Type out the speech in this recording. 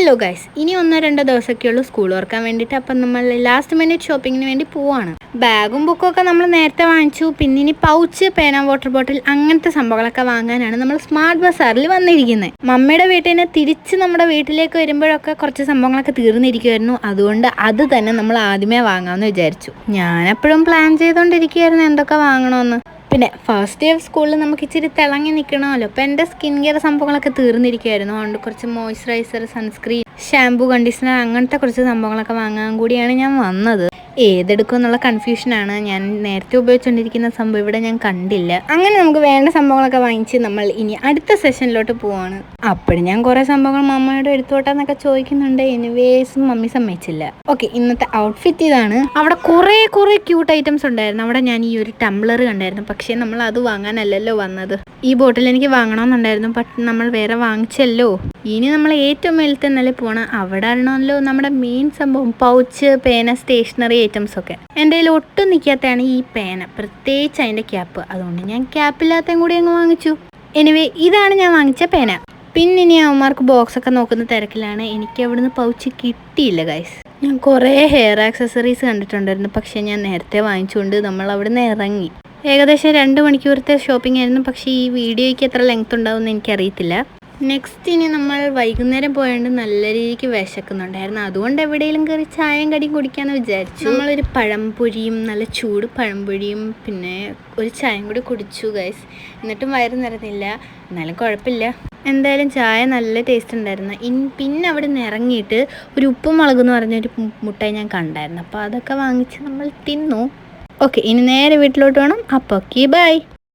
Hello guys, ഇനി 1-2 ദിവസമൊക്കെ ഉള്ളൂ സ്കൂൾ തുറക്കാൻ വേണ്ടിയിട്ട്. അപ്പം നമ്മൾ ലാസ്റ്റ് മിനിറ്റ് ഷോപ്പിങ്ങിന് വേണ്ടി പോവാണ്. ബാഗും ബുക്കൊക്കെ നമ്മൾ നേരത്തെ വാങ്ങിച്ചു. പിന്നെ ഇനി പൗച്ച്, പേന, വാട്ടർ ബോട്ടിൽ അങ്ങനത്തെ സംഭവങ്ങളൊക്കെ വാങ്ങാനാണ് നമ്മൾ സ്മാർട്ട് ബസാറിൽ വന്നിരിക്കുന്നത്. മമ്മിയുടെ വീട്ടിൽ നിന്ന് തിരിച്ച് നമ്മുടെ വീട്ടിലേക്ക് വരുമ്പോഴൊക്കെ കുറച്ച് സംഭവങ്ങളൊക്കെ തീർന്നിരിക്കുമായിരുന്നു. അതുകൊണ്ട് അത് തന്നെ നമ്മൾ ആദ്യമേ വാങ്ങാമെന്ന് വിചാരിച്ചു. ഞാനെപ്പോഴും പ്ലാൻ ചെയ്തുകൊണ്ടിരിക്കുകയായിരുന്നു എന്തൊക്കെ വാങ്ങണമെന്ന്. പിന്നെ ഫസ്റ്റ് ഡേ ഓഫ് സ്കൂളിൽ നമുക്ക് ഇച്ചിരി തിളങ്ങി നിൽക്കണമല്ലോ. അപ്പോൾ എൻ്റെ സ്കിൻ കെയർ സംഭവങ്ങളൊക്കെ തീർന്നിരിക്കുമായിരുന്നു. അതുകൊണ്ട് കുറച്ച് മോയ്സ്ചറൈസർ, സൺസ്ക്രീൻ, ഷാമ്പൂ, കണ്ടീഷണർ അങ്ങനത്തെ കുറച്ച് സംഭവങ്ങളൊക്കെ വാങ്ങാൻ കൂടിയാണ് ഞാൻ വന്നത്. ഏതെടുക്കും എന്നുള്ള കൺഫ്യൂഷനാണ്. ഞാൻ നേരത്തെ ഉപയോഗിച്ചുകൊണ്ടിരിക്കുന്ന സംഭവം ഇവിടെ ഞാൻ കണ്ടില്ല. അങ്ങനെ നമുക്ക് വേണ്ട സംഭവങ്ങളൊക്കെ വാങ്ങിച്ച് നമ്മൾ ഇനി അടുത്ത സെഷനിലോട്ട് പോവാണ്. അപ്പോഴും ഞാൻ കുറേ സംഭവങ്ങൾ മമ്മയോട് എടുത്തോട്ടെന്നൊക്കെ ചോദിക്കുന്നുണ്ട്. എനിവേസും മമ്മി സമ്മതിച്ചില്ല. ഓക്കെ, ഇന്നത്തെ ഔട്ട്ഫിറ്റ് ഇതാണ്. അവിടെ കുറേ ക്യൂട്ട് ഐറ്റംസ് ഉണ്ടായിരുന്നു. അവിടെ ഞാൻ ഈ ഒരു ടംബ്ലർ കണ്ടായിരുന്നു. പക്ഷേ നമ്മൾ അത് വാങ്ങാനല്ലല്ലോ വന്നത്. ഈ ബോട്ടിൽ എനിക്ക് വാങ്ങണമെന്നുണ്ടായിരുന്നു. ബട്ട് നമ്മൾ വേറെ വാങ്ങിച്ചല്ലോ. ഇനി നമ്മൾ ഏറ്റവും മേലത്തെ നില പോകണം. അവിടെ ആണല്ലോ നമ്മുടെ മെയിൻ സംഭവം, പൗച്ച്, പേന, സ്റ്റേഷനറി ഐറ്റംസ് ഒക്കെ. എൻ്റെ കയ്യിൽ ഒട്ടും നിൽക്കാത്തതാണ് ഈ പേന, പ്രത്യേകിച്ച് അതിൻ്റെ ക്യാപ്പ്. അതുകൊണ്ട് ഞാൻ ക്യാപ്പില്ലാത്തതും കൂടി അങ്ങ് വാങ്ങിച്ചു. എനിവേ, ഇതാണ് ഞാൻ വാങ്ങിച്ച പേന. പിന്നെ ഇനി അവന്മാർക്ക് ബോക്സൊക്കെ നോക്കുന്ന തിരക്കിലാണ്. എനിക്ക് അവിടുന്ന് പൗച്ച് കിട്ടിയില്ല ഗൈസ്. ഞാൻ കുറേ ഹെയർ ആക്സസറീസ് കണ്ടിട്ടുണ്ടായിരുന്നു. പക്ഷേ ഞാൻ നേരത്തെ വാങ്ങിച്ചുകൊണ്ട് നമ്മൾ അവിടുന്ന് ഇറങ്ങി. ഏകദേശം 2 മണിക്കൂറത്തെ ഷോപ്പിംഗ് ആയിരുന്നു. പക്ഷേ ഈ വീഡിയോയ്ക്ക് എത്ര ലെങ്ത് ഉണ്ടാവുമെന്ന് എനിക്കറിയത്തില്ല. നെക്സ്റ്റ് ഇനി നമ്മൾ വൈകുന്നേരം പോയതുകൊണ്ട് നല്ല രീതിക്ക് വിശക്കുന്നുണ്ടായിരുന്നു. അതുകൊണ്ട് എവിടെയെങ്കിലും കയറി ചായയും കടിയും കുടിക്കാമെന്ന് വിചാരിച്ചു. നമ്മളൊരു പഴംപൊരിയും, നല്ല ചൂട് പഴംപൊരിയും പിന്നെ ഒരു ചായയും കൂടി കുടിച്ചു ഗൈസ്. എന്നിട്ടും വയറ് നിറഞ്ഞില്ല. എന്നാലും കുഴപ്പമില്ല. എന്തായാലും ചായ നല്ല ടേസ്റ്റ് ഉണ്ടായിരുന്നു. പിന്നെ അവിടെ നിന്ന് ഇറങ്ങിയിട്ട് ഒരു ഉപ്പും മുളകെന്ന് പറഞ്ഞൊരു മുട്ടായി ഞാൻ കണ്ടായിരുന്നു. അപ്പോൾ അതൊക്കെ വാങ്ങിച്ച് നമ്മൾ തിന്നു. ഓക്കെ, ഇനി നേരെ വീട്ടിലോട്ട് പോകണം. അപ്പോൾ ഓക്കെ, ബൈ.